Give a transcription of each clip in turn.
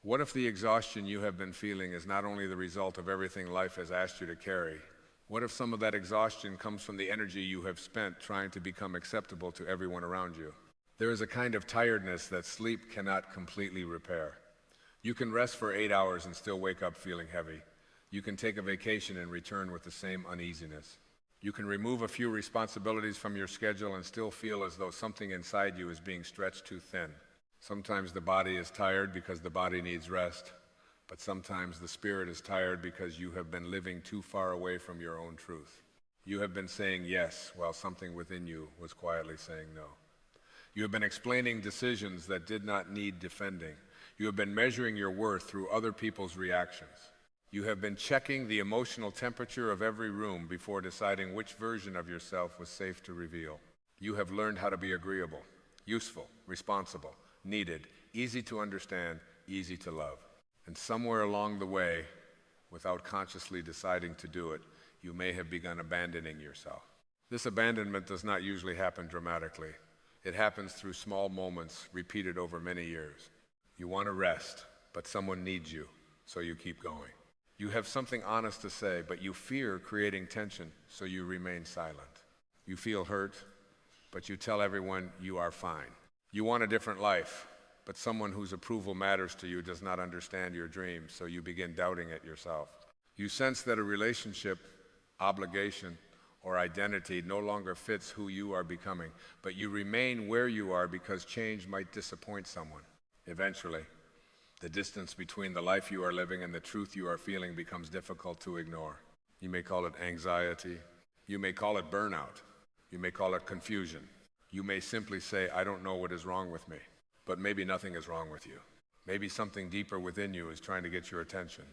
What if the exhaustion you have been feeling is not only the result of everything life has asked you to carry? What if some of that exhaustion comes from the energy you have spent trying to become acceptable to everyone around you? There is a kind of tiredness that sleep cannot completely repair. You can rest for 8 hours and still wake up feeling heavy. You can take a vacation and return with the same uneasiness. You can remove a few responsibilities from your schedule and still feel as though something inside you is being stretched too thin. Sometimes the body is tired because the body needs rest, but sometimes the spirit is tired because you have been living too far away from your own truth. You have been saying yes while something within you was quietly saying no. You have been explaining decisions that did not need defending. You have been measuring your worth through other people's reactions. You have been checking the emotional temperature of every room before deciding which version of yourself was safe to reveal. You have learned how to be agreeable, useful, responsible, needed, easy to understand, easy to love. And somewhere along the way, without consciously deciding to do it, you may have begun abandoning yourself. This abandonment does not usually happen dramatically. It happens through small moments repeated over many years. You want to rest, but someone needs you, so you keep going. You have something honest to say, but you fear creating tension, so you remain silent. You feel hurt, but you tell everyone you are fine. You want a different life, but someone whose approval matters to you does not understand your dreams, so you begin doubting it yourself. You sense that a relationship, obligation, or identity no longer fits who you are becoming, but you remain where you are because change might disappoint someone. Eventually, the distance between the life you are living and the truth you are feeling becomes difficult to ignore. You may call it anxiety. You may call it burnout. You may call it confusion. You may simply say, I don't know what is wrong with me. But maybe nothing is wrong with you. Maybe something deeper within you is trying to get your attention.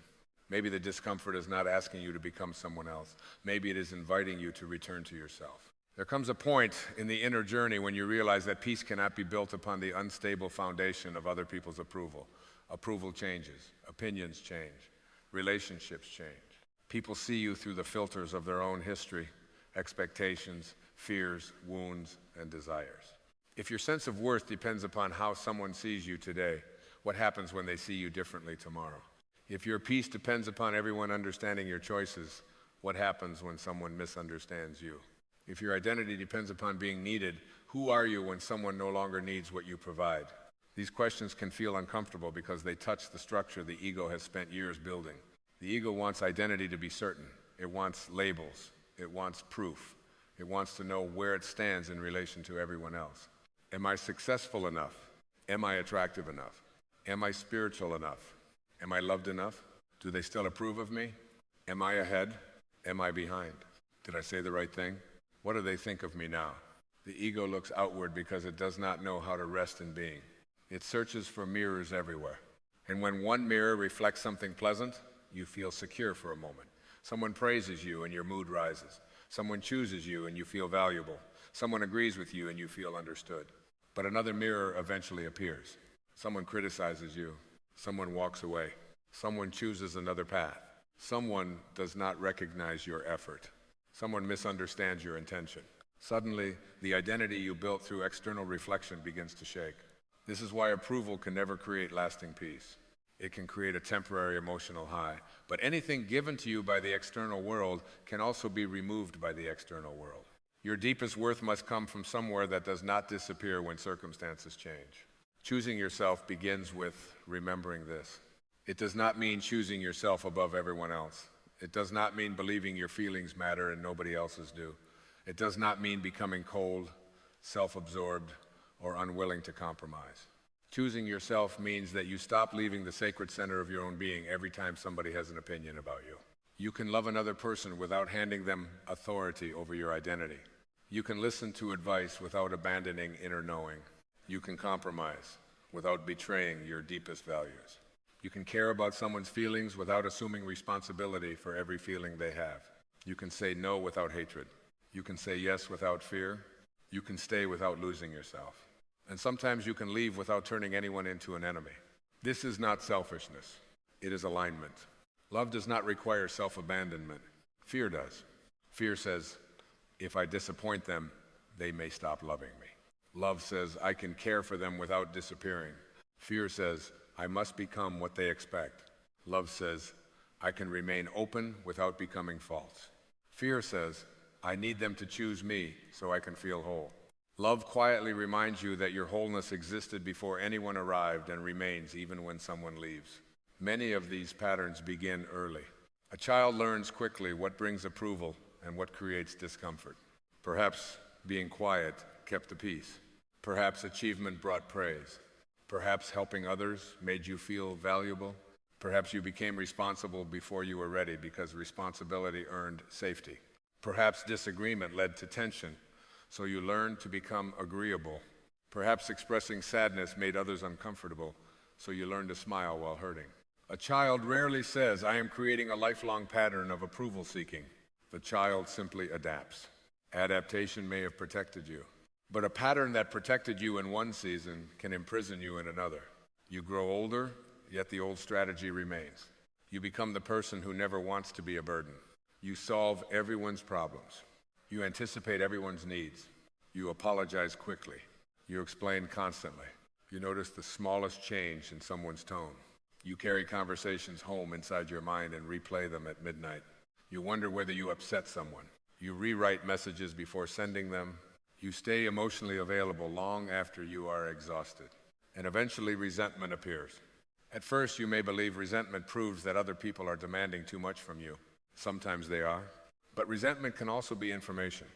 Maybe the discomfort is not asking you to become someone else. Maybe it is inviting you to return to yourself. There comes a point in the inner journey when you realize that peace cannot be built upon the unstable foundation of other people's approval. Approval changes, opinions change, relationships change. People see you through the filters of their own history, expectations, fears, wounds, and desires. If your sense of worth depends upon how someone sees you today, what happens when they see you differently tomorrow? If your peace depends upon everyone understanding your choices, what happens when someone misunderstands you? If your identity depends upon being needed, who are you when someone no longer needs what you provide? These questions can feel uncomfortable because they touch the structure the ego has spent years building. The ego wants identity to be certain. It wants labels. It wants proof. It wants to know where it stands in relation to everyone else. Am I successful enough? Am I attractive enough? Am I spiritual enough? Am I loved enough? Do they still approve of me? Am I ahead? Am I behind? Did I say the right thing? What do they think of me now? The ego looks outward because it does not know how to rest in being. It searches for mirrors everywhere. And when one mirror reflects something pleasant, you feel secure for a moment. Someone praises you and your mood rises. Someone chooses you and you feel valuable. Someone agrees with you and you feel understood. But another mirror eventually appears. Someone criticizes you. Someone walks away. Someone chooses another path. Someone does not recognize your effort. Someone misunderstands your intention. Suddenly, the identity you built through external reflection begins to shake. This is why approval can never create lasting peace. It can create a temporary emotional high. But anything given to you by the external world can also be removed by the external world. Your deepest worth must come from somewhere that does not disappear when circumstances change. Choosing yourself begins with remembering this. It does not mean choosing yourself above everyone else. It does not mean believing your feelings matter and nobody else's do. It does not mean becoming cold, self-absorbed, or unwilling to compromise. Choosing yourself means that you stop leaving the sacred center of your own being every time somebody has an opinion about you. You can love another person without handing them authority over your identity. You can listen to advice without abandoning inner knowing. You can compromise without betraying your deepest values. You can care about someone's feelings without assuming responsibility for every feeling they have. You can say no without hatred. You can say yes without fear. You can stay without losing yourself. And sometimes you can leave without turning anyone into an enemy. This is not selfishness. It is alignment. Love does not require self-abandonment. Fear does. Fear says, if I disappoint them, they may stop loving me. Love says, I can care for them without disappearing. Fear says, I must become what they expect. Love says, I can remain open without becoming false. Fear says, I need them to choose me so I can feel whole. Love quietly reminds you that your wholeness existed before anyone arrived and remains even when someone leaves. Many of these patterns begin early. A child learns quickly what brings approval and what creates discomfort. Perhaps being quiet kept the peace. Perhaps achievement brought praise. Perhaps helping others made you feel valuable. Perhaps you became responsible before you were ready because responsibility earned safety. Perhaps disagreement led to tension, so you learned to become agreeable. Perhaps expressing sadness made others uncomfortable, so you learned to smile while hurting. A child rarely says, I am creating a lifelong pattern of approval seeking. The child simply adapts. Adaptation may have protected you, but a pattern that protected you in one season can imprison you in another. You grow older, yet the old strategy remains. You become the person who never wants to be a burden. You solve everyone's problems. You anticipate everyone's needs. You apologize quickly. You explain constantly. You notice the smallest change in someone's tone. You carry conversations home inside your mind and replay them at midnight. You wonder whether you upset someone. You rewrite messages before sending them. You stay emotionally available long after you are exhausted. And eventually resentment appears. At first, you may believe resentment proves that other people are demanding too much from you. Sometimes they are. But resentment can also be information.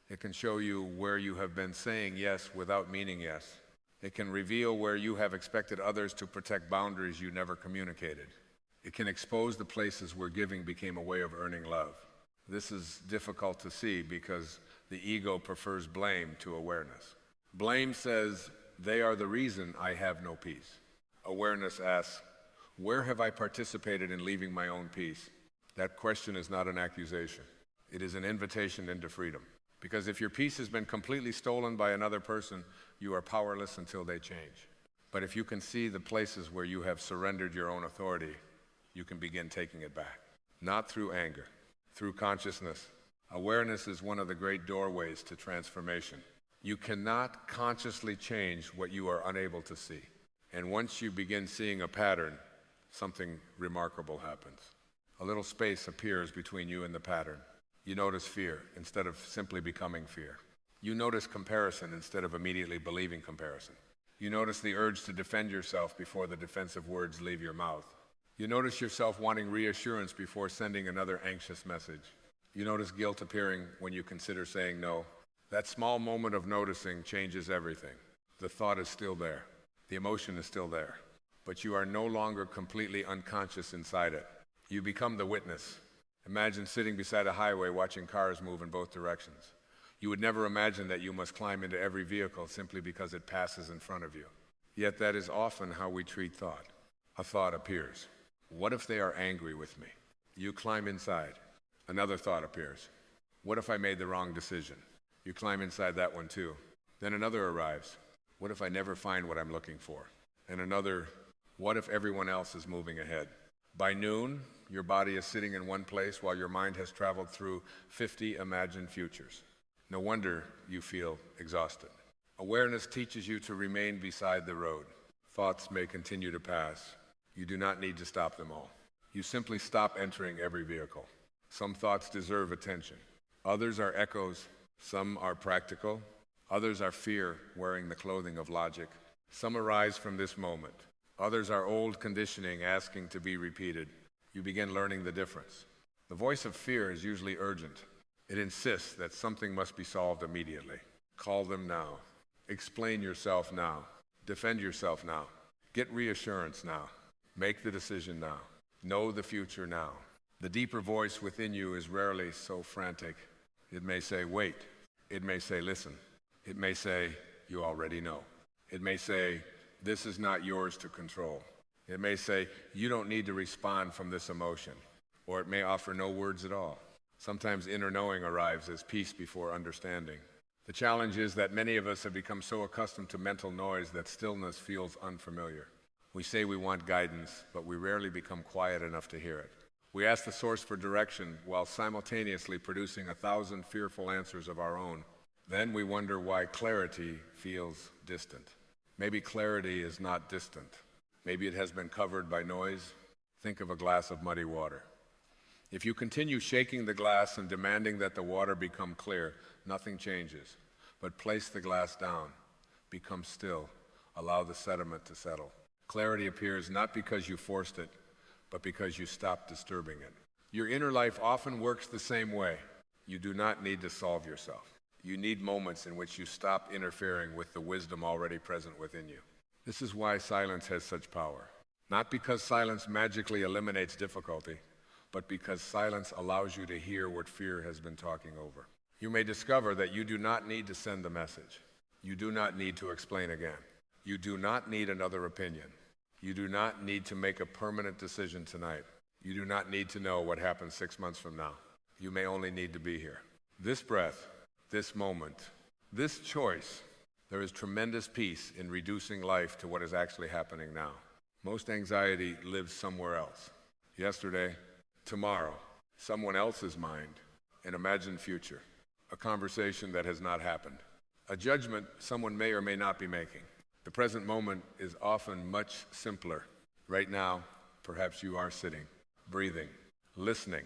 It can show you where you have been saying yes without meaning yes. It can reveal where you have expected others to protect boundaries you never communicated. It can expose the places where giving became a way of earning love. This is difficult to see because the ego prefers blame to awareness. Blame says, they are the reason I have no peace. Awareness asks, where have I participated in leaving my own peace? That question is not an accusation. It is an invitation into freedom. Because if your peace has been completely stolen by another person, you are powerless until they change. But if you can see the places where you have surrendered your own authority, you can begin taking it back. Not through anger, through consciousness. Awareness is one of the great doorways to transformation. You cannot consciously change what you are unable to see. And once you begin seeing a pattern, something remarkable happens. A little space appears between you and the pattern. You notice fear instead of simply becoming fear. You notice comparison instead of immediately believing comparison. You notice the urge to defend yourself before the defensive words leave your mouth. You notice yourself wanting reassurance before sending another anxious message. You notice guilt appearing when you consider saying no. That small moment of noticing changes everything. The thought is still there. The emotion is still there. But you are no longer completely unconscious inside it. You become the witness. Imagine sitting beside a highway watching cars move in both directions. You would never imagine that you must climb into every vehicle simply because it passes in front of you. Yet that is often how we treat thought. A thought appears. What if they are angry with me? You climb inside. Another thought appears. What if I made the wrong decision? You climb inside that one too. Then another arrives. What if I never find what I'm looking for? And another, what if everyone else is moving ahead? By noon, your body is sitting in one place while your mind has traveled through 50 imagined futures. No wonder you feel exhausted. Awareness teaches you to remain beside the road. Thoughts may continue to pass. You do not need to stop them all. You simply stop entering every vehicle. Some thoughts deserve attention. Others are echoes. Some are practical. Others are fear wearing the clothing of logic. Some arise from this moment. Others are old conditioning asking to be repeated. You begin learning the difference. The voice of fear is usually urgent. It insists that something must be solved immediately. Call them now. Explain yourself now. Defend yourself now. Get reassurance now. Make the decision now. Know the future now. The deeper voice within you is rarely so frantic. It may say, wait. It may say, listen. It may say, you already know. It may say, this is not yours to control. It may say, you don't need to respond from this emotion. Or it may offer no words at all. Sometimes inner knowing arrives as peace before understanding. The challenge is that many of us have become so accustomed to mental noise that stillness feels unfamiliar. We say we want guidance, but we rarely become quiet enough to hear it. We ask the source for direction while simultaneously producing 1,000 fearful answers of our own. Then we wonder why clarity feels distant. Maybe clarity is not distant. Maybe it has been covered by noise. Think of a glass of muddy water. If you continue shaking the glass and demanding that the water become clear, nothing changes. But place the glass down, become still, allow the sediment to settle. Clarity appears not because you forced it, but because you stopped disturbing it. Your inner life often works the same way. You do not need to solve yourself. You need moments in which you stop interfering with the wisdom already present within you. This is why silence has such power. Not because silence magically eliminates difficulty, but because silence allows you to hear what fear has been talking over. You may discover that you do not need to send the message. You do not need to explain again. You do not need another opinion. You do not need to make a permanent decision tonight. You do not need to know what happens 6 months from now. You may only need to be here. This breath, this moment, this choice, there is tremendous peace in reducing life to what is actually happening now. Most anxiety lives somewhere else. Yesterday, tomorrow, someone else's mind, an imagined future, a conversation that has not happened, a judgment someone may or may not be making. The present moment is often much simpler. Right now, perhaps you are sitting, breathing, listening,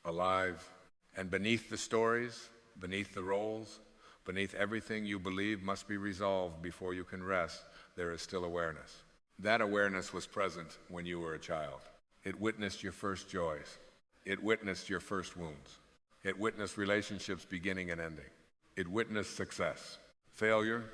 alive, and beneath the stories, beneath the roles, beneath everything you believe must be resolved before you can rest, there is still awareness. That awareness was present when you were a child. It witnessed your first joys. It witnessed your first wounds. It witnessed relationships beginning and ending. It witnessed success, failure,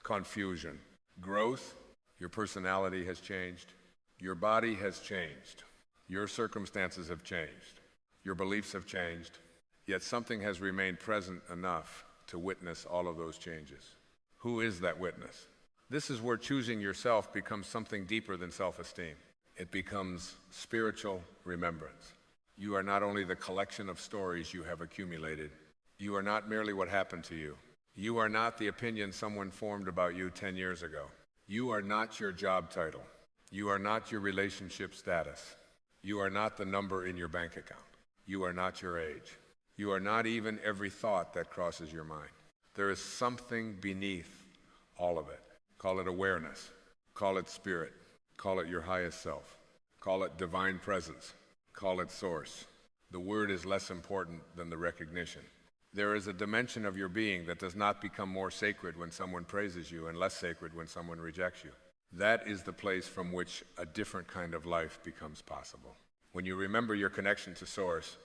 confusion, growth. Your personality has changed. Your body has changed. Your circumstances have changed. Your beliefs have changed. Yet something has remained present enough to witness all of those changes. Who is that witness? This is where choosing yourself becomes something deeper than self-esteem. It becomes spiritual remembrance. You are not only the collection of stories you have accumulated. You are not merely what happened to you. You are not the opinion someone formed about you 10 years ago. You are not your job title. You are not your relationship status. You are not the number in your bank account. You are not your age. You are not even every thought that crosses your mind. There is something beneath all of it. Call it awareness. Call it spirit. Call it your highest self. Call it divine presence. Call it source. The word is less important than the recognition. There is a dimension of your being that does not become more sacred when someone praises you and less sacred when someone rejects you. That is the place from which a different kind of life becomes possible. When you remember your connection to source,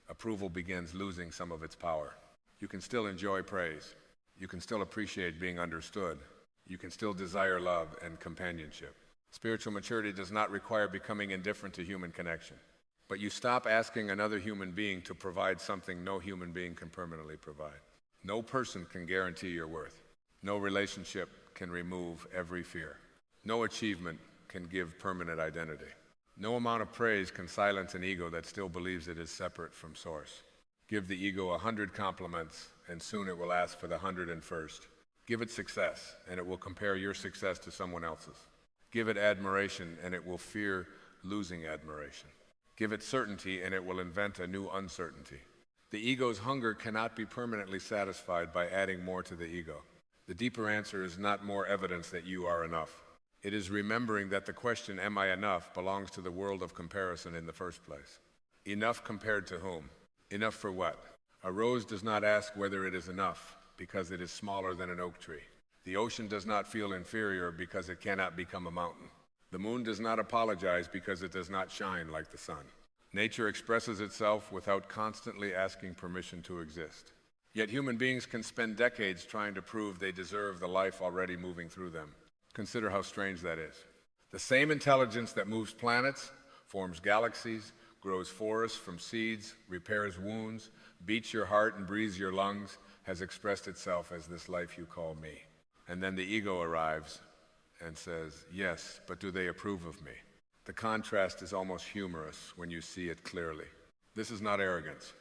approval begins losing some of its power. You can still enjoy praise. You can still appreciate being understood. You can still desire love and companionship. Spiritual maturity does not require becoming indifferent to human connection. But you stop asking another human being to provide something no human being can permanently provide. No person can guarantee your worth. No relationship can remove every fear. No achievement can give permanent identity. No amount of praise can silence an ego that still believes it is separate from source. Give the ego 100 compliments, and soon it will ask for the 101st. Give it success, and it will compare your success to someone else's. Give it admiration, and it will fear losing admiration. Give it certainty, and it will invent a new uncertainty. The ego's hunger cannot be permanently satisfied by adding more to the ego. The deeper answer is not more evidence that you are enough. It is remembering that the question, am I enough, belongs to the world of comparison in the first place. Enough compared to whom? Enough for what? A rose does not ask whether it is enough because it is smaller than an oak tree. The ocean does not feel inferior because it cannot become a mountain. The moon does not apologize because it does not shine like the sun. Nature expresses itself without constantly asking permission to exist. Yet human beings can spend decades trying to prove they deserve the life already moving through them. Consider how strange that is. The same intelligence that moves planets, forms galaxies, grows forests from seeds, repairs wounds, beats your heart and breathes your lungs, has expressed itself as this life you call me. And then the ego arrives and says, yes, but do they approve of me? The contrast is almost humorous when you see it clearly. This is not arrogance.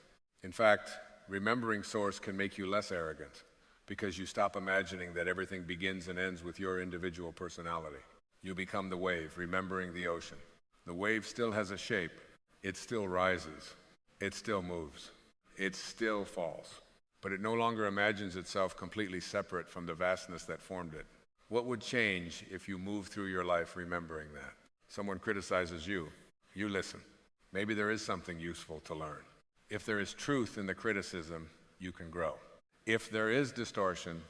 In fact, remembering source can make you less arrogant because you stop imagining that everything begins and ends with your individual personality. You become the wave, remembering the ocean. The wave still has a shape. It still rises. It still moves. It still falls. But it no longer imagines itself completely separate from the vastness that formed it. What would change if you moved through your life remembering that? Someone criticizes you. You listen. Maybe there is something useful to learn. If there is truth in the criticism, you can grow. If there is distortion,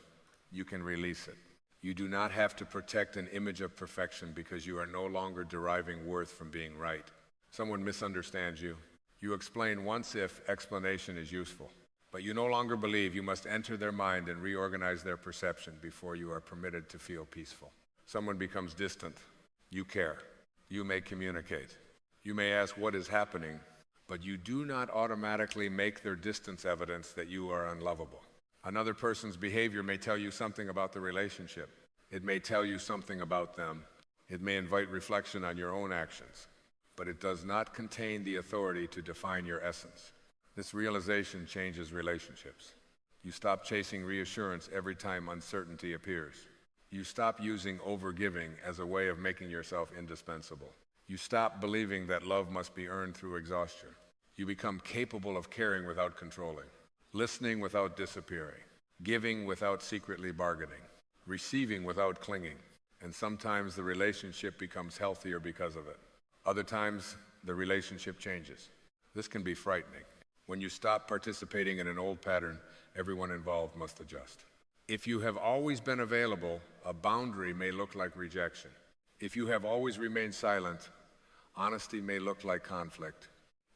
you can release it. You do not have to protect an image of perfection because you are no longer deriving worth from being right. Someone misunderstands you. You explain once if explanation is useful, but you no longer believe you must enter their mind and reorganize their perception before you are permitted to feel peaceful. Someone becomes distant. You care. You may communicate. You may ask what is happening, but you do not automatically make their distance evidence that you are unlovable. Another person's behavior may tell you something about the relationship. It may tell you something about them. It may invite reflection on your own actions, but it does not contain the authority to define your essence. This realization changes relationships. You stop chasing reassurance every time uncertainty appears. You stop using overgiving as a way of making yourself indispensable. You stop believing that love must be earned through exhaustion. You become capable of caring without controlling, listening without disappearing, giving without secretly bargaining, receiving without clinging, and sometimes the relationship becomes healthier because of it. Other times, the relationship changes. This can be frightening. When you stop participating in an old pattern, everyone involved must adjust. If you have always been available, a boundary may look like rejection. If you have always remained silent, honesty may look like conflict.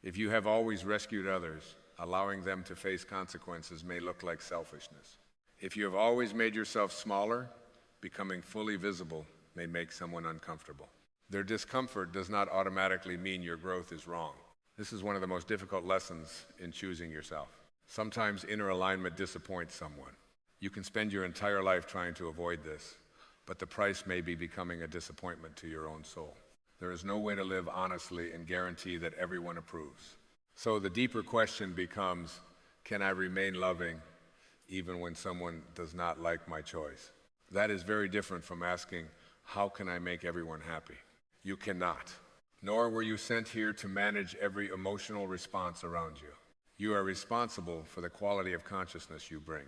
If you have always rescued others, allowing them to face consequences may look like selfishness. If you have always made yourself smaller, becoming fully visible may make someone uncomfortable. Their discomfort does not automatically mean your growth is wrong. This is one of the most difficult lessons in choosing yourself. Sometimes inner alignment disappoints someone. You can spend your entire life trying to avoid this, but the price may be becoming a disappointment to your own soul. There is no way to live honestly and guarantee that everyone approves. So the deeper question becomes, can I remain loving even when someone does not like my choice? That is very different from asking, how can I make everyone happy? You cannot. Nor were you sent here to manage every emotional response around you. You are responsible for the quality of consciousness you bring.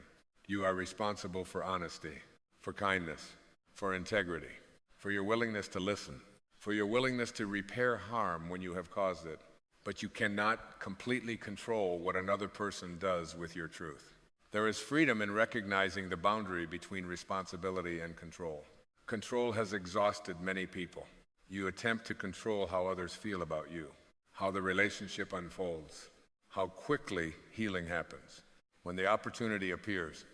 You are responsible for honesty, for kindness, for integrity, for your willingness to listen, for your willingness to repair harm when you have caused it. But you cannot completely control what another person does with your truth. There is freedom in recognizing the boundary between responsibility and control. Control has exhausted many people. You attempt to control how others feel about you, how the relationship unfolds, how quickly healing happens. When the opportunity appears,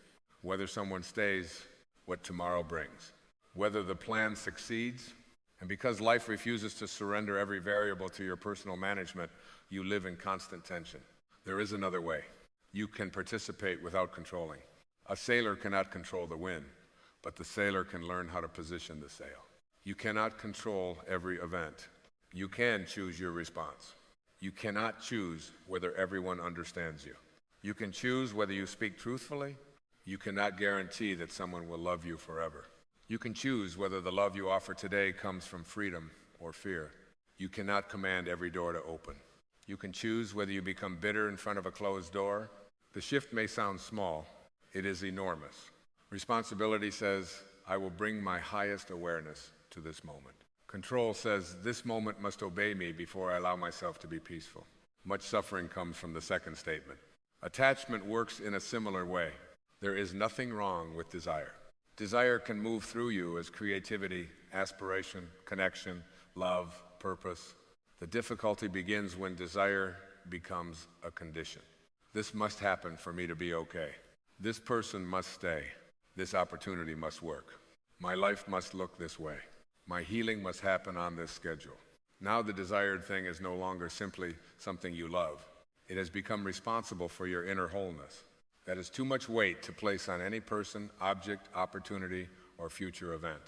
whether someone stays, what tomorrow brings, whether the plan succeeds, and because life refuses to surrender every variable to your personal management, you live in constant tension. There is another way. You can participate without controlling. A sailor cannot control the wind, but the sailor can learn how to position the sail. You cannot control every event. You can choose your response. You cannot choose whether everyone understands you. You can choose whether you speak truthfully. You cannot guarantee that someone will love you forever. You can choose whether the love you offer today comes from freedom or fear. You cannot command every door to open. You can choose whether you become bitter in front of a closed door. The shift may sound small. It is enormous. Responsibility says, I will bring my highest awareness to this moment. Control says, this moment must obey me before I allow myself to be peaceful. Much suffering comes from the second statement. Attachment works in a similar way. There is nothing wrong with desire. Desire can move through you as creativity, aspiration, connection, love, purpose. The difficulty begins when desire becomes a condition. This must happen for me to be okay. This person must stay. This opportunity must work. My life must look this way. My healing must happen on this schedule. Now the desired thing is no longer simply something you love. It has become responsible for your inner wholeness. That is too much weight to place on any person, object, opportunity, or future event.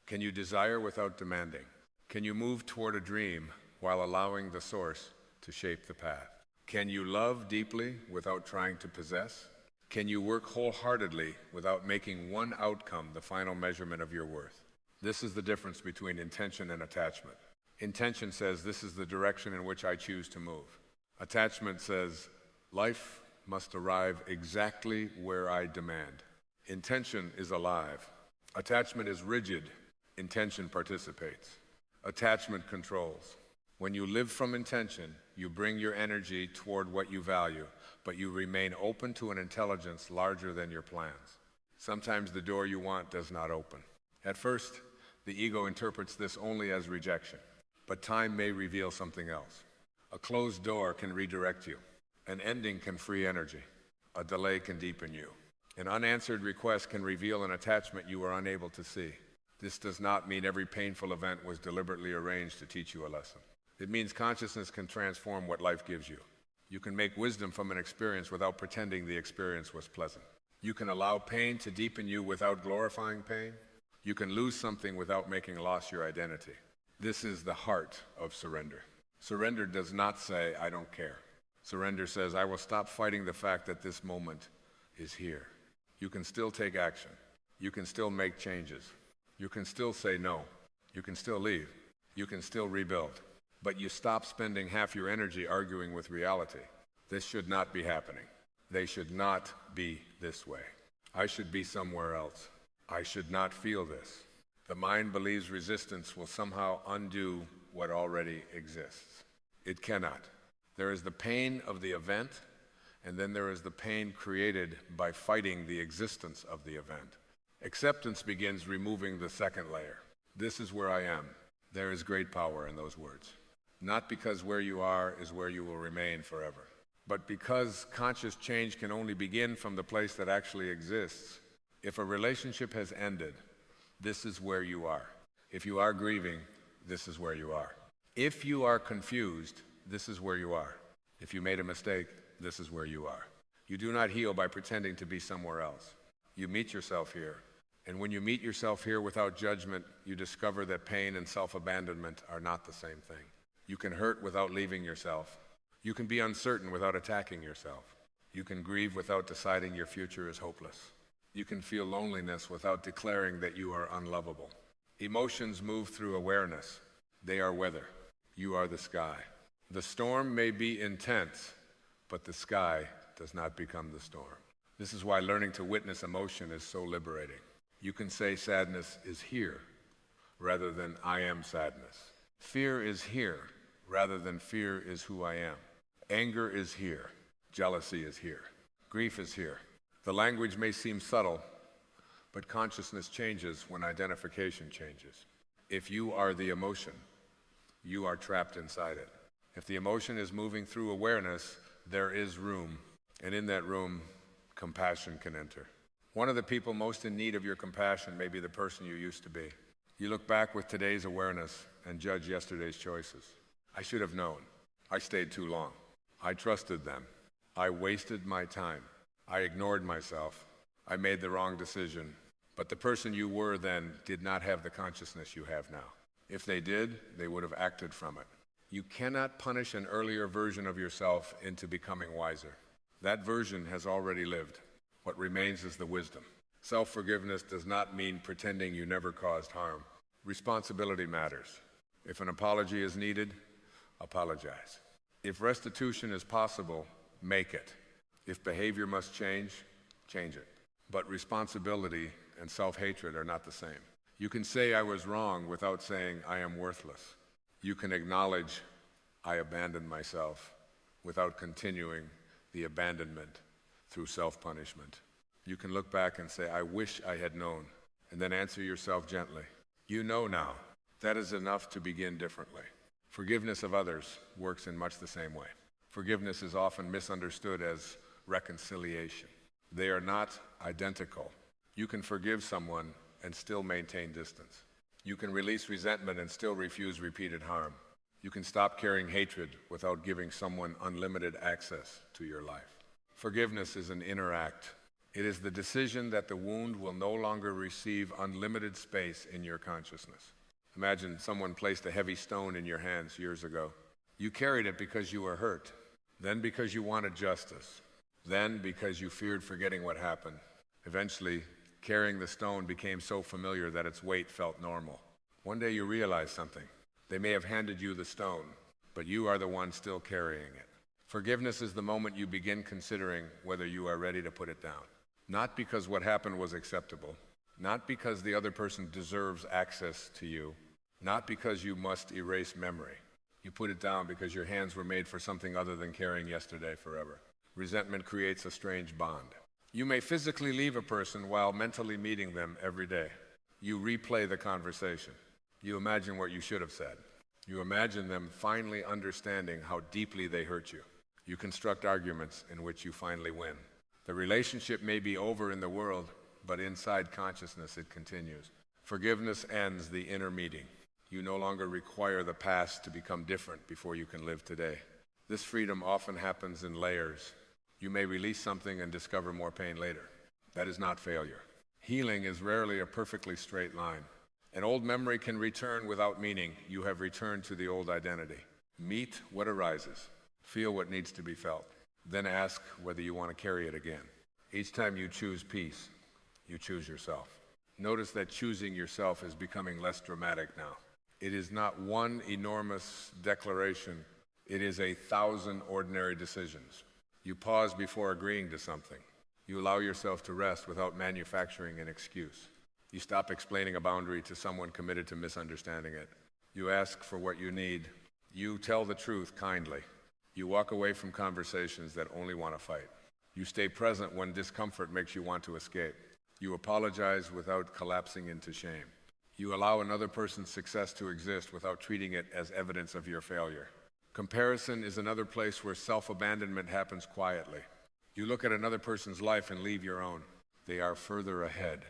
Can you desire without demanding? Can you move toward a dream while allowing the source to shape the path? Can you love deeply without trying to possess? Can you work wholeheartedly without making one outcome the final measurement of your worth? This is the difference between intention and attachment. Intention says, this is the direction in which I choose to move. Attachment says, life must arrive exactly where I demand. Intention is alive. Attachment is rigid. Intention participates. Attachment controls. When you live from intention, you bring your energy toward what you value, but you remain open to an intelligence larger than your plans. Sometimes the door you want does not open. At first, the ego interprets this only as rejection, but time may reveal something else. A closed door can redirect you. An ending can free energy. A delay can deepen you. An unanswered request can reveal an attachment you were unable to see. This does not mean every painful event was deliberately arranged to teach you a lesson. It means consciousness can transform what life gives you. You can make wisdom from an experience without pretending the experience was pleasant. You can allow pain to deepen you without glorifying pain. You can lose something without making loss your identity. This is the heart of surrender. Surrender does not say, I don't care. Surrender says, I will stop fighting the fact that this moment is here. You can still take action. You can still make changes. You can still say no. You can still leave. You can still rebuild. But you stop spending half your energy arguing with reality. This should not be happening. They should not be this way. I should be somewhere else. I should not feel this. The mind believes resistance will somehow undo what already exists. It cannot. There is the pain of the event, and then there is the pain created by fighting the existence of the event. Acceptance begins removing the second layer. This is where I am. There is great power in those words. Not because where you are is where you will remain forever, but because conscious change can only begin from the place that actually exists. If a relationship has ended, this is where you are. If you are grieving, this is where you are. If you are confused, this is where you are. If you made a mistake, this is where you are. You do not heal by pretending to be somewhere else. You meet yourself here. And when you meet yourself here without judgment, you discover that pain and self-abandonment are not the same thing. You can hurt without leaving yourself. You can be uncertain without attacking yourself. You can grieve without deciding your future is hopeless. You can feel loneliness without declaring that you are unlovable. Emotions move through awareness. They are weather. You are the sky. The storm may be intense, but the sky does not become the storm. This is why learning to witness emotion is so liberating. You can say sadness is here rather than I am sadness. Fear is here rather than fear is who I am. Anger is here. Jealousy is here. Grief is here. The language may seem subtle, but consciousness changes when identification changes. If you are the emotion, you are trapped inside it. If the emotion is moving through awareness, there is room, and in that room, compassion can enter. One of the people most in need of your compassion may be the person you used to be. You look back with today's awareness and judge yesterday's choices. I should have known. I stayed too long. I trusted them. I wasted my time. I ignored myself. I made the wrong decision. But the person you were then did not have the consciousness you have now. If they did, they would have acted from it. You cannot punish an earlier version of yourself into becoming wiser. That version has already lived. What remains is the wisdom. Self-forgiveness does not mean pretending you never caused harm. Responsibility matters. If an apology is needed, apologize. If restitution is possible, make it. If behavior must change, change it. But responsibility and self-hatred are not the same. You can say I was wrong without saying I am worthless. You can acknowledge I abandoned myself without continuing the abandonment through self-punishment. You can look back and say, I wish I had known, and then answer yourself gently. You know now. That is enough to begin differently. Forgiveness of others works in much the same way. Forgiveness is often misunderstood as reconciliation. They are not identical. You can forgive someone and still maintain distance. You can release resentment and still refuse repeated harm. You can stop carrying hatred without giving someone unlimited access to your life. Forgiveness is an inner act. It is the decision that the wound will no longer receive unlimited space in your consciousness. Imagine someone placed a heavy stone in your hands years ago. You carried it because you were hurt, then because you wanted justice, then because you feared forgetting what happened. Eventually, carrying the stone became so familiar that its weight felt normal. One day you realize something. They may have handed you the stone, but you are the one still carrying it. Forgiveness is the moment you begin considering whether you are ready to put it down. Not because what happened was acceptable, not because the other person deserves access to you, not because you must erase memory. You put it down because your hands were made for something other than carrying yesterday forever. Resentment creates a strange bond. You may physically leave a person while mentally meeting them every day. You replay the conversation. You imagine what you should have said. You imagine them finally understanding how deeply they hurt you. You construct arguments in which you finally win. The relationship may be over in the world, but inside consciousness it continues. Forgiveness ends the inner meeting. You no longer require the past to become different before you can live today. This freedom often happens in layers. You may release something and discover more pain later. That is not failure. Healing is rarely a perfectly straight line. An old memory can return without meaning. You have returned to the old identity. Meet what arises. Feel what needs to be felt. Then ask whether you want to carry it again. Each time you choose peace, you choose yourself. Notice that choosing yourself is becoming less dramatic now. It is not one enormous declaration. It is 1,000 ordinary decisions. You pause before agreeing to something. You allow yourself to rest without manufacturing an excuse. You stop explaining a boundary to someone committed to misunderstanding it. You ask for what you need. You tell the truth kindly. You walk away from conversations that only want to fight. You stay present when discomfort makes you want to escape. You apologize without collapsing into shame. You allow another person's success to exist without treating it as evidence of your failure. Comparison is another place where self-abandonment happens quietly. You look at another person's life and leave your own. They are further ahead,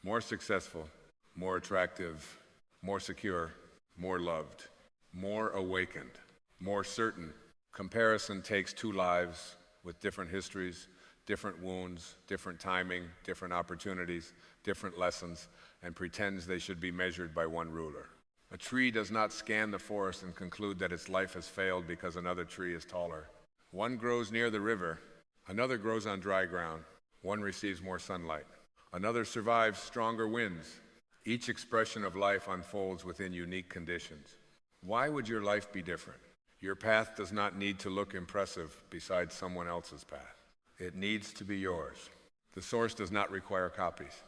more successful, more attractive, more secure, more loved, more awakened, more certain. Comparison takes two lives with different histories, different wounds, different timing, different opportunities, different lessons, and pretends they should be measured by one ruler. A tree does not scan the forest and conclude that its life has failed because another tree is taller. One grows near the river, another grows on dry ground. One receives more sunlight. Another survives stronger winds. Each expression of life unfolds within unique conditions. Why would your life be different? Your path does not need to look impressive beside someone else's path. It needs to be yours. The source does not require copies.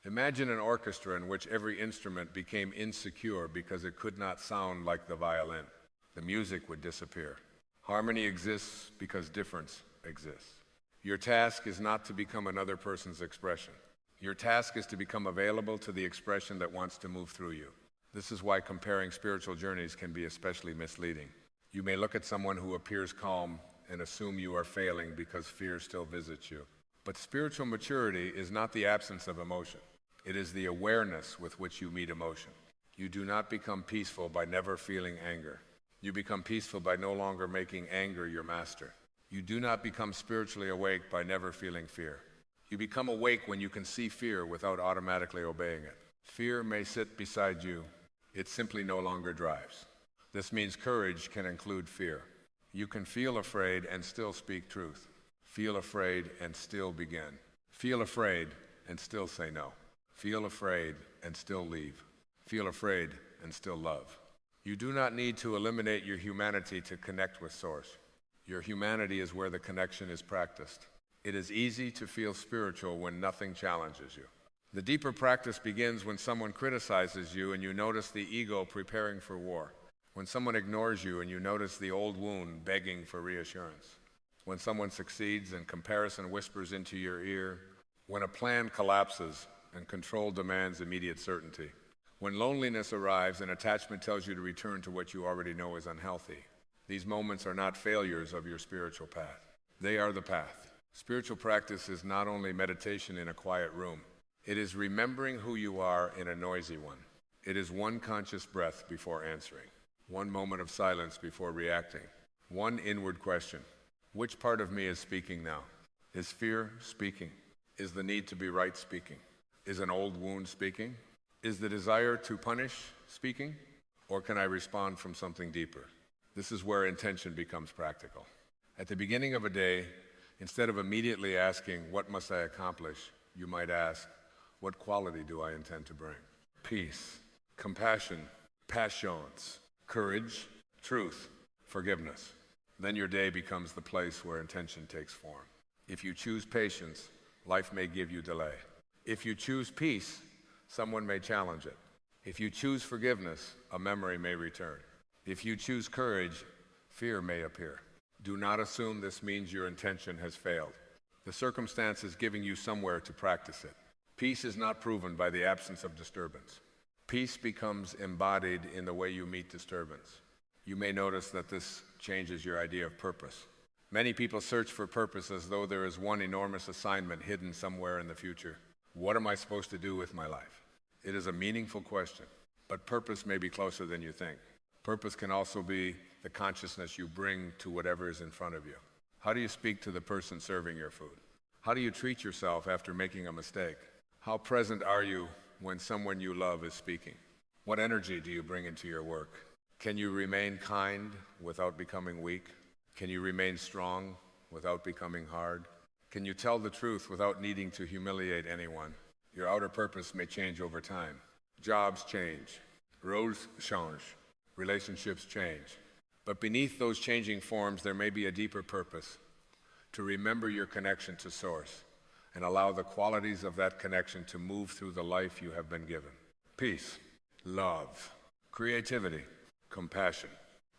Imagine an orchestra in which every instrument became insecure because it could not sound like the violin. The music would disappear. Harmony exists because difference exists. Your task is not to become another person's expression. Your task is to become available to the expression that wants to move through you. This is why comparing spiritual journeys can be especially misleading. You may look at someone who appears calm and assume you are failing because fear still visits you. But spiritual maturity is not the absence of emotion. It is the awareness with which you meet emotion. You do not become peaceful by never feeling anger. You become peaceful by no longer making anger your master. You do not become spiritually awake by never feeling fear. You become awake when you can see fear without automatically obeying it. Fear may sit beside you. It simply no longer drives. This means courage can include fear. You can feel afraid and still speak truth. Feel afraid and still begin. Feel afraid and still say no. Feel afraid and still leave. Feel afraid and still love. You do not need to eliminate your humanity to connect with Source. Your humanity is where the connection is practiced. It is easy to feel spiritual when nothing challenges you. The deeper practice begins when someone criticizes you and you notice the ego preparing for war. When someone ignores you and you notice the old wound begging for reassurance. When someone succeeds and comparison whispers into your ear. When a plan collapses and control demands immediate certainty. When loneliness arrives and attachment tells you to return to what you already know is unhealthy. These moments are not failures of your spiritual path. They are the path. Spiritual practice is not only meditation in a quiet room. It is remembering who you are in a noisy one. It is one conscious breath before answering. One moment of silence before reacting. One inward question. Which part of me is speaking now? Is fear speaking? Is the need to be right speaking? Is an old wound speaking? Is the desire to punish speaking? Or can I respond from something deeper? This is where intention becomes practical. At the beginning of a day, instead of immediately asking, what must I accomplish? You might ask, what quality do I intend to bring? Peace, compassion, passions, courage, truth, forgiveness. Then your day becomes the place where intention takes form. If you choose patience, life may give you delay. If you choose peace, someone may challenge it. If you choose forgiveness, a memory may return. If you choose courage, fear may appear. Do not assume this means your intention has failed. The circumstance is giving you somewhere to practice it. Peace is not proven by the absence of disturbance. Peace becomes embodied in the way you meet disturbance. You may notice that this changes your idea of purpose. Many people search for purpose as though there is one enormous assignment hidden somewhere in the future. What am I supposed to do with my life? It is a meaningful question, but purpose may be closer than you think. Purpose can also be the consciousness you bring to whatever is in front of you. How do you speak to the person serving your food? How do you treat yourself after making a mistake? How present are you when someone you love is speaking? What energy do you bring into your work? Can you remain kind without becoming weak? Can you remain strong without becoming hard? Can you tell the truth without needing to humiliate anyone? Your outer purpose may change over time. Jobs change. Roles change. Relationships change. But beneath those changing forms, there may be a deeper purpose: to remember your connection to Source and allow the qualities of that connection to move through the life you have been given. Peace, love, creativity, compassion,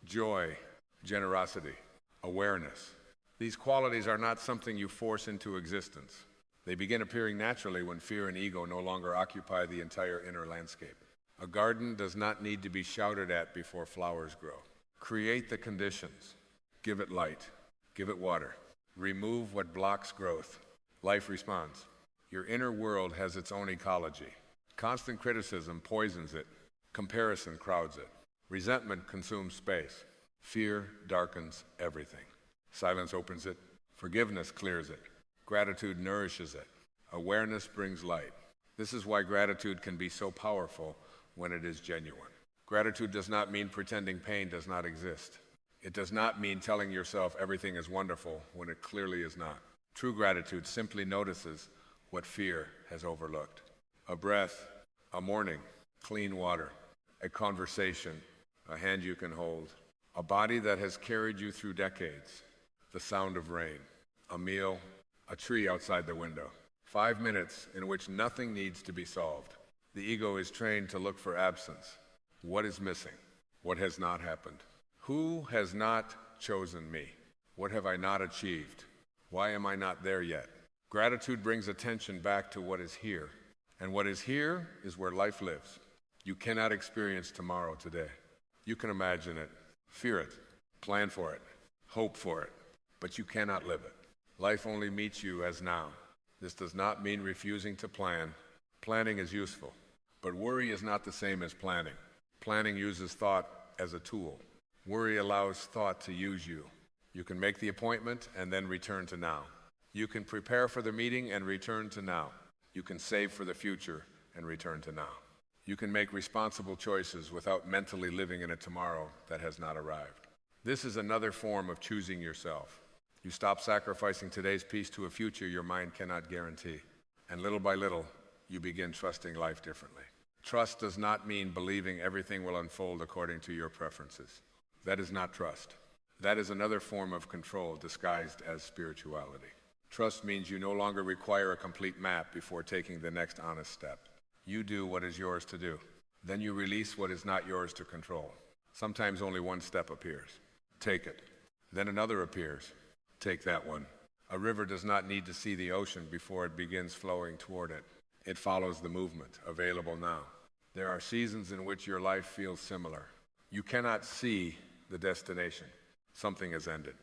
joy, generosity, awareness. These qualities are not something you force into existence. They begin appearing naturally when fear and ego no longer occupy the entire inner landscape. A garden does not need to be shouted at before flowers grow. Create the conditions. Give it light. Give it water. Remove what blocks growth. Life responds. Your inner world has its own ecology. Constant criticism poisons it. Comparison crowds it. Resentment consumes space. Fear darkens everything. Silence opens it. Forgiveness clears it. Gratitude nourishes it. Awareness brings light. This is why gratitude can be so powerful when it is genuine. Gratitude does not mean pretending pain does not exist. It does not mean telling yourself everything is wonderful when it clearly is not. True gratitude simply notices what fear has overlooked. A breath, a morning, clean water, a conversation, a hand you can hold, a body that has carried you through decades, the sound of rain, a meal, a tree outside the window. 5 minutes in which nothing needs to be solved. The ego is trained to look for absence. What is missing? What has not happened? Who has not chosen me? What have I not achieved? Why am I not there yet? Gratitude brings attention back to what is here. And what is here is where life lives. You cannot experience tomorrow today. You can imagine it, fear it, plan for it, hope for it, but you cannot live it. Life only meets you as now. This does not mean refusing to plan. Planning is useful, but worry is not the same as planning. Planning uses thought as a tool. Worry allows thought to use you. You can make the appointment and then return to now. You can prepare for the meeting and return to now. You can save for the future and return to now. You can make responsible choices without mentally living in a tomorrow that has not arrived. This is another form of choosing yourself. You stop sacrificing today's peace to a future your mind cannot guarantee. And little by little, you begin trusting life differently. Trust does not mean believing everything will unfold according to your preferences. That is not trust. That is another form of control disguised as spirituality. Trust means you no longer require a complete map before taking the next honest step. You do what is yours to do. Then you release what is not yours to control. Sometimes only one step appears. Take it. Then another appears. Take that one. A river does not need to see the ocean before it begins flowing toward it. It follows the movement available now. There are seasons in which your life feels similar. You cannot see the destination. Something has ended.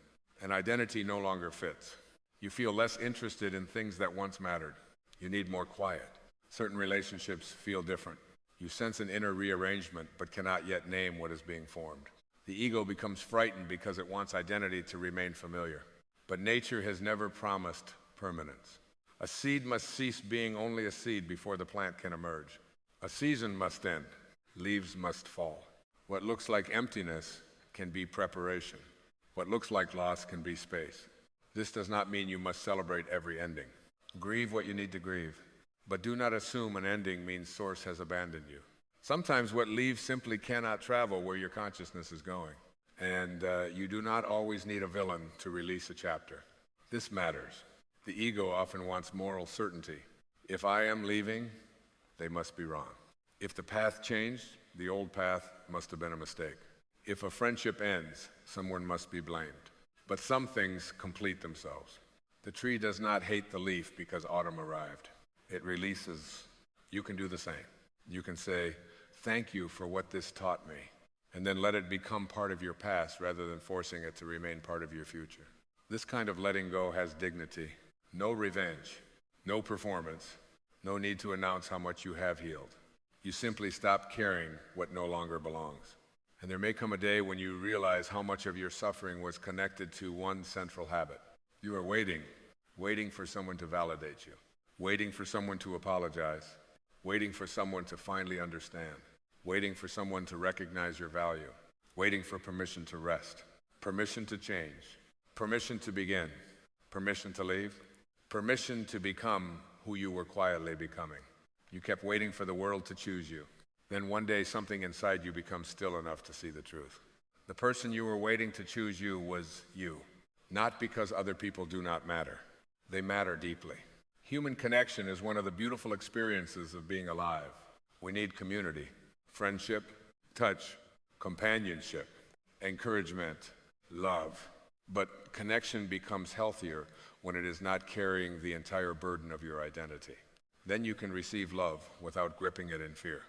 An identity no longer fits. You feel less interested in things that once mattered. You need more quiet. Certain relationships feel different. You sense an inner rearrangement but cannot yet name what is being formed. The ego becomes frightened because it wants identity to remain familiar. But nature has never promised permanence. A seed must cease being only a seed before the plant can emerge. A season must end. Leaves must fall. What looks like emptiness can be preparation. What looks like loss can be space. This does not mean you must celebrate every ending. Grieve what you need to grieve, but do not assume an ending means Source has abandoned you. Sometimes what leaves simply cannot travel where your consciousness is going, and you do not always need a villain to release a chapter. This matters. The ego often wants moral certainty. If I am leaving, they must be wrong. If the path changed, the old path must have been a mistake. If a friendship ends, someone must be blamed. But some things complete themselves. The tree does not hate the leaf because autumn arrived. It releases. You can do the same. You can say, thank you for what this taught me, and then let it become part of your past rather than forcing it to remain part of your future. This kind of letting go has dignity. No revenge, no performance, no need to announce how much you have healed. You simply stop carrying what no longer belongs. And there may come a day when you realize how much of your suffering was connected to one central habit. You are waiting for someone to validate you, waiting for someone to apologize, waiting for someone to finally understand, waiting for someone to recognize your value, waiting for permission to rest, permission to change, permission to begin, permission to leave, permission to become who you were quietly becoming. You kept waiting for the world to choose you. Then one day something inside you becomes still enough to see the truth. The person you were waiting to choose you was you, not because other people do not matter. They matter deeply. Human connection is one of the beautiful experiences of being alive. We need community, friendship, touch, companionship, encouragement, love. But connection becomes healthier when it is not carrying the entire burden of your identity. Then you can receive love without gripping it in fear.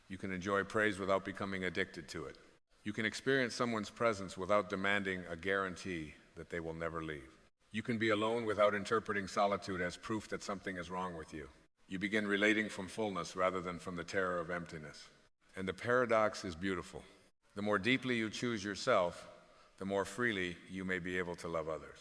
You can enjoy praise without becoming addicted to it. You can experience someone's presence without demanding a guarantee that they will never leave. You can be alone without interpreting solitude as proof that something is wrong with you. You begin relating from fullness rather than from the terror of emptiness. And the paradox is beautiful. The more deeply you choose yourself, the more freely you may be able to love others.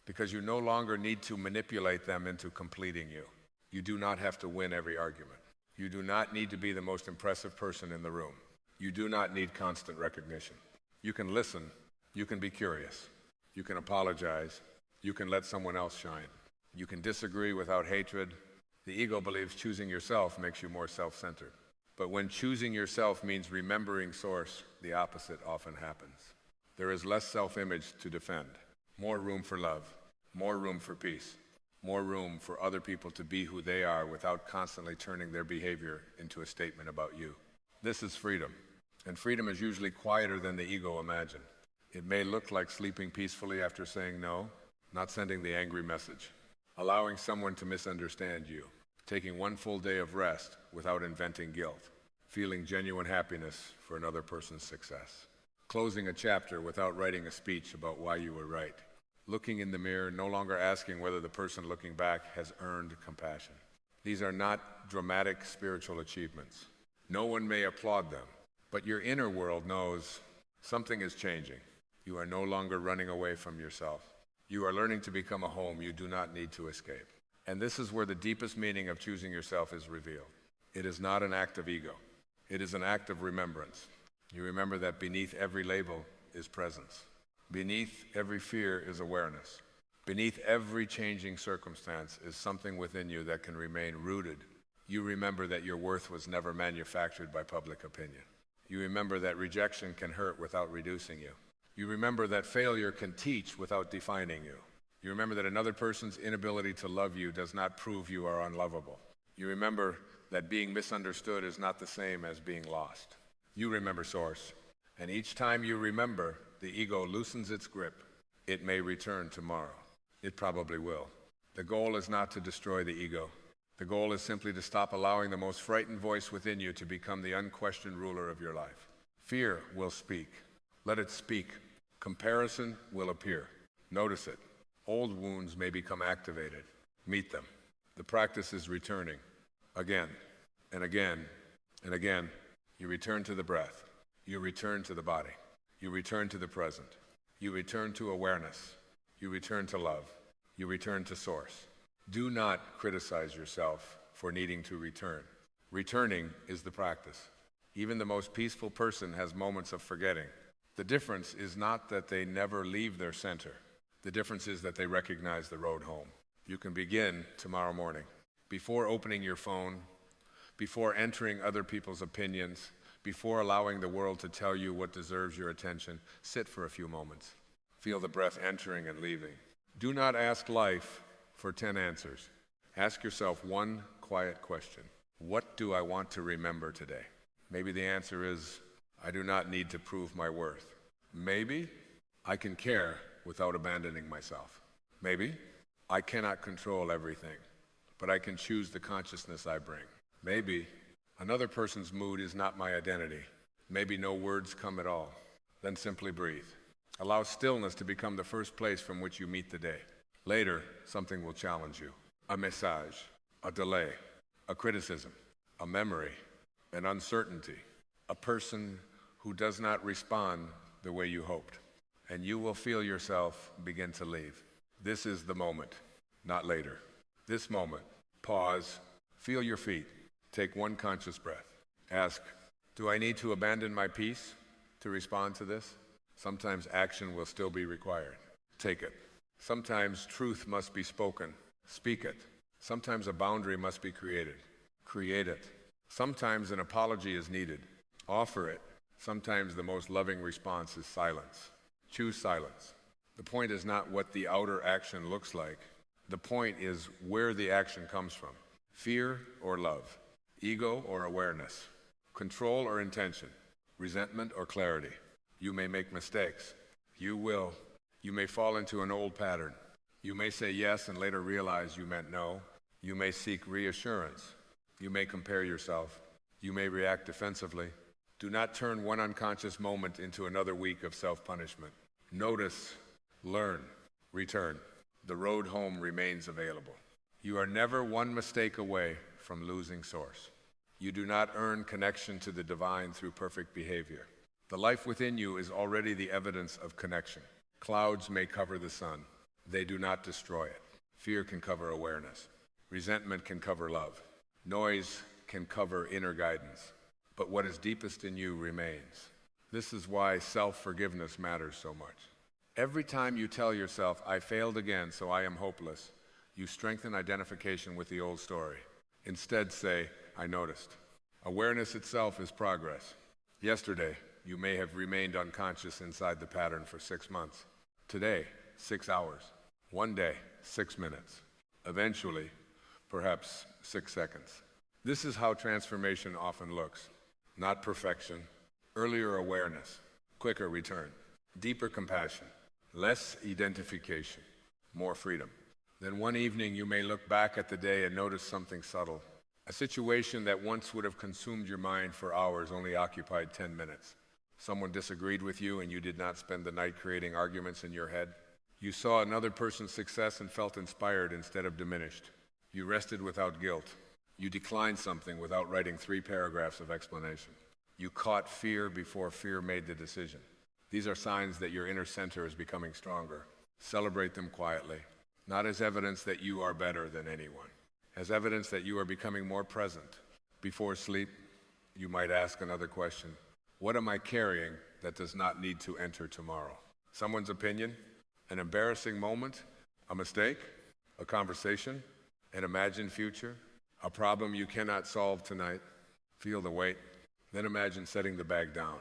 Because you no longer need to manipulate them into completing you. You do not have to win every argument. You do not need to be the most impressive person in the room. You do not need constant recognition. You can listen. You can be curious. You can apologize. You can let someone else shine. You can disagree without hatred. The ego believes choosing yourself makes you more self-centered. But when choosing yourself means remembering source, the opposite often happens. There is less self-image to defend, more room for love, more room for peace, more room for other people to be who they are without constantly turning their behavior into a statement about you. This is freedom, and freedom is usually quieter than the ego imagined. It may look like sleeping peacefully after saying no, not sending the angry message, allowing someone to misunderstand you, taking one full day of rest without inventing guilt, feeling genuine happiness for another person's success, closing a chapter without writing a speech about why you were right, looking in the mirror, no longer asking whether the person looking back has earned compassion. These are not dramatic spiritual achievements. No one may applaud them, but your inner world knows something is changing. You are no longer running away from yourself. You are learning to become a home you do not need to escape. And this is where the deepest meaning of choosing yourself is revealed. It is not an act of ego. It is an act of remembrance. You remember that beneath every label is presence. Beneath every fear is awareness. Beneath every changing circumstance is something within you that can remain rooted. You remember that your worth was never manufactured by public opinion. You remember that rejection can hurt without reducing you. You remember that failure can teach without defining you. You remember that another person's inability to love you does not prove you are unlovable. You remember that being misunderstood is not the same as being lost. You remember source. And each time you remember, the ego loosens its grip. It may return tomorrow. It probably will. The goal is not to destroy the ego. The goal is simply to stop allowing the most frightened voice within you to become the unquestioned ruler of your life. Fear will speak. Let it speak. Comparison will appear. Notice it. Old wounds may become activated. Meet them. The practice is returning. Again and again and again. You return to the breath. You return to the body. You return to the present. You return to awareness. You return to love. You return to source. Do not criticize yourself for needing to return. Returning is the practice. Even the most peaceful person has moments of forgetting. The difference is not that they never leave their center. The difference is that they recognize the road home. You can begin tomorrow morning. Before opening your phone, before entering other people's opinions, before allowing the world to tell you what deserves your attention, sit for a few moments. Feel the breath entering and leaving. Do not ask life for 10 answers. Ask yourself one quiet question. What do I want to remember today? Maybe the answer is, I do not need to prove my worth. Maybe I can care without abandoning myself. Maybe I cannot control everything, but I can choose the consciousness I bring. Maybe another person's mood is not my identity. Maybe no words come at all. Then simply breathe. Allow stillness to become the first place from which you meet the day. Later, something will challenge you. A message, a delay, a criticism, a memory, an uncertainty, a person who does not respond the way you hoped. And you will feel yourself begin to leave. This is the moment, not later. This moment, pause, feel your feet, take one conscious breath. Ask, do I need to abandon my peace to respond to this? Sometimes action will still be required. Take it. Sometimes truth must be spoken. Speak it. Sometimes a boundary must be created. Create it. Sometimes an apology is needed. Offer it. Sometimes the most loving response is silence. Choose silence. The point is not what the outer action looks like. The point is where the action comes from. Fear or love. Ego or awareness. Control or intention. Resentment or clarity. You may make mistakes. You will. You may fall into an old pattern. You may say yes and later realize you meant no. You may seek reassurance. You may compare yourself. You may react defensively. Do not turn one unconscious moment into another week of self-punishment. Notice, learn, return. The road home remains available. You are never one mistake away from losing source. You do not earn connection to the divine through perfect behavior. The life within you is already the evidence of connection. Clouds may cover the sun. They do not destroy it. Fear can cover awareness. Resentment can cover love. Noise can cover inner guidance. But what is deepest in you remains. This is why self-forgiveness matters so much. Every time you tell yourself, I failed again, so I am hopeless, you strengthen identification with the old story. Instead say, I noticed. Awareness itself is progress. Yesterday, you may have remained unconscious inside the pattern for 6 months. Today, 6 hours. One day, 6 minutes. Eventually, perhaps 6 seconds. This is how transformation often looks. Not perfection, earlier awareness, quicker return, deeper compassion, less identification, more freedom. Then one evening you may look back at the day and notice something subtle. A situation that once would have consumed your mind for hours only occupied 10 minutes. Someone disagreed with you and you did not spend the night creating arguments in your head. You saw another person's success and felt inspired instead of diminished. You rested without guilt. You declined something without writing 3 paragraphs of explanation. You caught fear before fear made the decision. These are signs that your inner center is becoming stronger. Celebrate them quietly, not as evidence that you are better than anyone, as evidence that you are becoming more present. Before sleep, you might ask another question. What am I carrying that does not need to enter tomorrow? Someone's opinion? An embarrassing moment? A mistake? A conversation? An imagined future? A problem you cannot solve tonight? Feel the weight. Then imagine setting the bag down.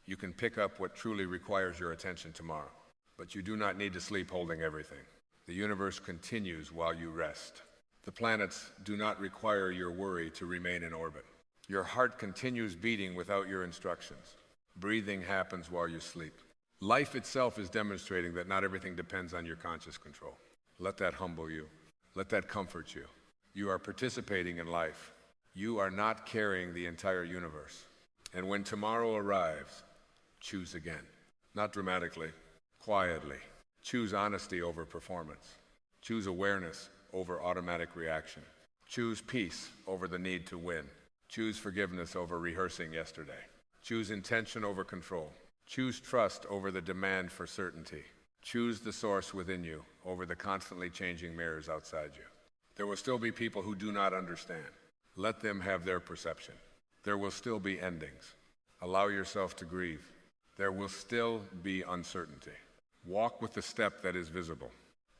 You can pick up what truly requires your attention tomorrow, but you do not need to sleep holding everything. The universe continues while you rest. The planets do not require your worry to remain in orbit. Your heart continues beating without your instructions. Breathing happens while you sleep. Life itself is demonstrating that not everything depends on your conscious control. Let that humble you. Let that comfort you. You are participating in life. You are not carrying the entire universe. And when tomorrow arrives, choose again. Not dramatically, quietly. Choose honesty over performance. Choose awareness over automatic reaction. Choose peace over the need to win. Choose forgiveness over rehearsing yesterday. Choose intention over control. Choose trust over the demand for certainty. Choose the source within you over the constantly changing mirrors outside you. There will still be people who do not understand. Let them have their perception. There will still be endings. Allow yourself to grieve. There will still be uncertainty. Walk with the step that is visible.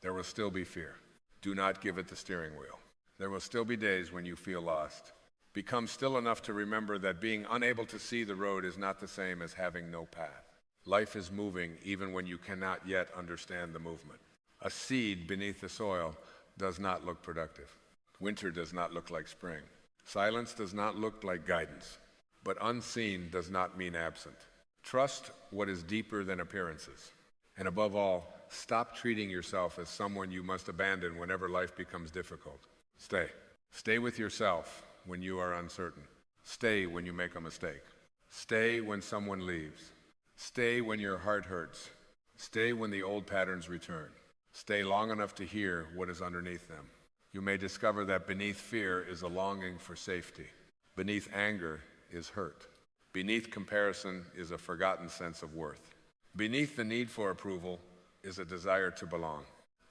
There will still be fear. Do not give it the steering wheel. There will still be days when you feel lost. Become still enough to remember that being unable to see the road is not the same as having no path. Life is moving even when you cannot yet understand the movement. A seed beneath the soil does not look productive. Winter does not look like spring. Silence does not look like guidance. but unseen does not mean absent. Trust what is deeper than appearances. And above all, stop treating yourself as someone you must abandon whenever life becomes difficult. Stay. Stay with yourself when you are uncertain. Stay when you make a mistake. Stay when someone leaves. Stay when your heart hurts. Stay when the old patterns return. Stay long enough to hear what is underneath them. You may discover that beneath fear is a longing for safety. Beneath anger is hurt. Beneath comparison is a forgotten sense of worth. Beneath the need for approval is a desire to belong.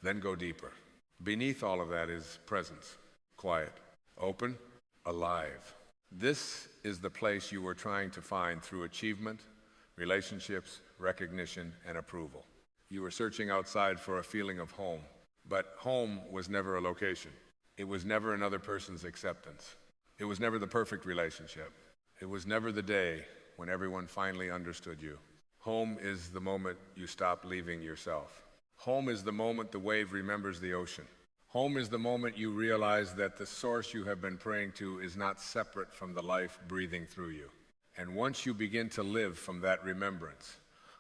Then go deeper. Beneath all of that is presence, quiet, open, alive. This is the place you were trying to find through achievement, relationships, recognition, and approval. You were searching outside for a feeling of home, but home was never a location. It was never another person's acceptance. It was never the perfect relationship. It was never the day when everyone finally understood you. Home is the moment you stop leaving yourself. Home is the moment the wave remembers the ocean. Home is the moment you realize that the source you have been praying to is not separate from the life breathing through you. And once you begin to live from that remembrance,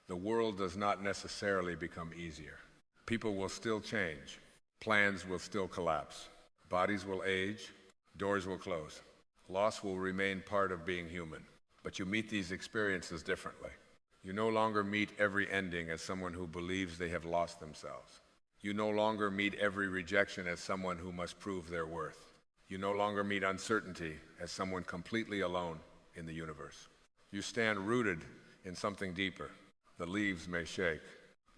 the world does not necessarily become easier. People will still change. Plans will still collapse. Bodies will age. Doors will close. Loss will remain part of being human. But you meet these experiences differently. You no longer meet every ending as someone who believes they have lost themselves. You no longer meet every rejection as someone who must prove their worth. You no longer meet uncertainty as someone completely alone in the universe. You stand rooted in something deeper. The leaves may shake.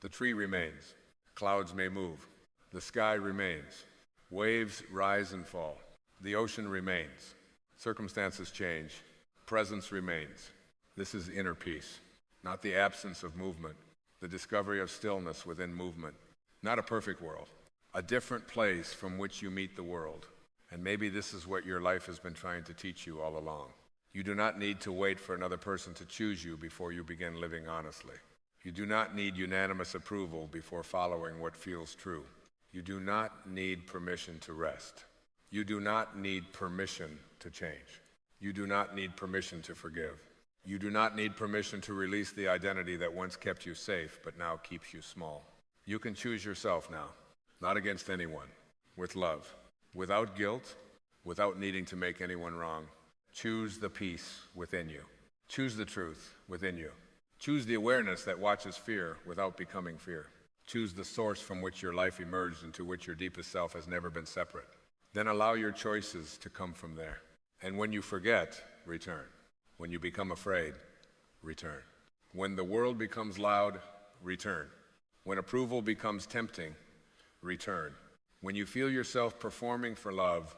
The tree remains. Clouds may move. The sky remains. Waves rise and fall. The ocean remains. Circumstances change. Presence remains. This is inner peace, not the absence of movement, the discovery of stillness within movement. Not a perfect world, a different place from which you meet the world. And maybe this is what your life has been trying to teach you all along. You do not need to wait for another person to choose you before you begin living honestly. You do not need unanimous approval before following what feels true. You do not need permission to rest. You do not need permission to change. You do not need permission to forgive. You do not need permission to release the identity that once kept you safe but now keeps you small. You can choose yourself now, not against anyone, with love, without guilt, without needing to make anyone wrong. Choose the peace within you. Choose the truth within you. Choose the awareness that watches fear without becoming fear. Choose the source from which your life emerged and to which your deepest self has never been separate. Then allow your choices to come from there. And when you forget, return. When you become afraid, return. When the world becomes loud, return. When approval becomes tempting, return. When you feel yourself performing for love,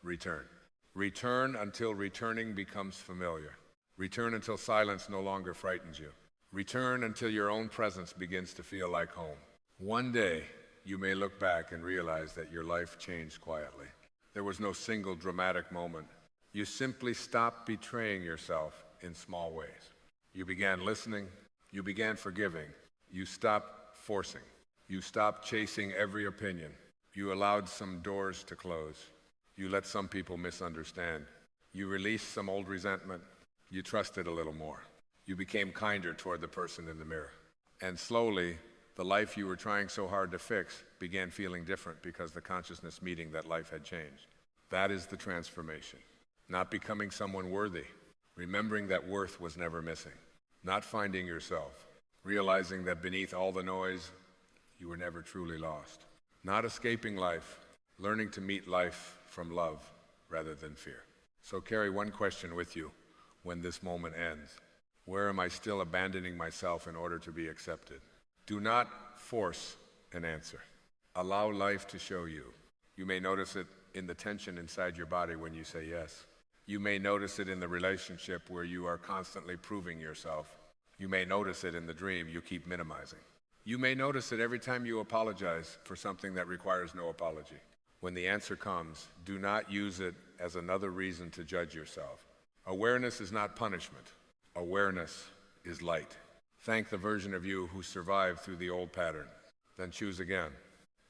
return. Return until returning becomes familiar. Return until silence no longer frightens you. Return until your own presence begins to feel like home. One day, you may look back and realize that your life changed quietly. There was no single dramatic moment. You simply stopped betraying yourself in small ways. You began listening. You began forgiving. You stopped forcing. You stopped chasing every opinion. You allowed some doors to close. You let some people misunderstand. You released some old resentment. You trusted a little more. You became kinder toward the person in the mirror. And slowly, the life you were trying so hard to fix began feeling different because the consciousness meeting that life had changed. That is the transformation. Not becoming someone worthy. Remembering that worth was never missing. Not finding yourself. Realizing that beneath all the noise, you were never truly lost. Not escaping life, learning to meet life from love rather than fear. So carry one question with you when this moment ends. Where am I still abandoning myself in order to be accepted? Do not force an answer. Allow life to show you. You may notice it in the tension inside your body when you say yes. You may notice it in the relationship where you are constantly proving yourself. You may notice it in the dream you keep minimizing. You may notice it every time you apologize for something that requires no apology. When the answer comes, do not use it as another reason to judge yourself. Awareness is not punishment. Awareness is light. Thank the version of you who survived through the old pattern. Then choose again.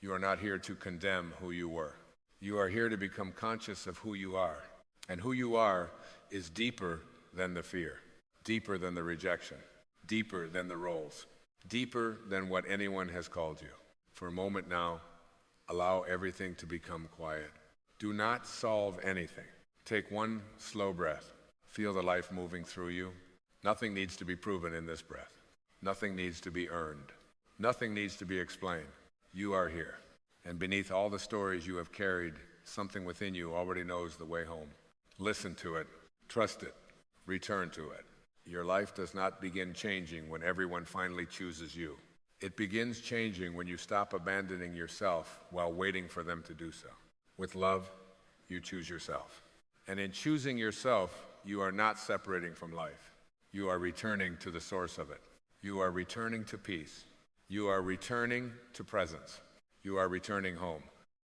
You are not here to condemn who you were. You are here to become conscious of who you are. And who you are is deeper than the fear, deeper than the rejection, deeper than the roles, deeper than what anyone has called you. For a moment now, allow everything to become quiet. Do not solve anything. Take one slow breath. Feel the life moving through you. Nothing needs to be proven in this breath. Nothing needs to be earned. Nothing needs to be explained. You are here. And beneath all the stories you have carried, something within you already knows the way home. Listen to it. Trust it. Return to it. Your life does not begin changing when everyone finally chooses you. It begins changing when you stop abandoning yourself while waiting for them to do so. With love, you choose yourself. And in choosing yourself, you are not separating from life. You are returning to the source of it. You are returning to peace. You are returning to presence. You are returning home.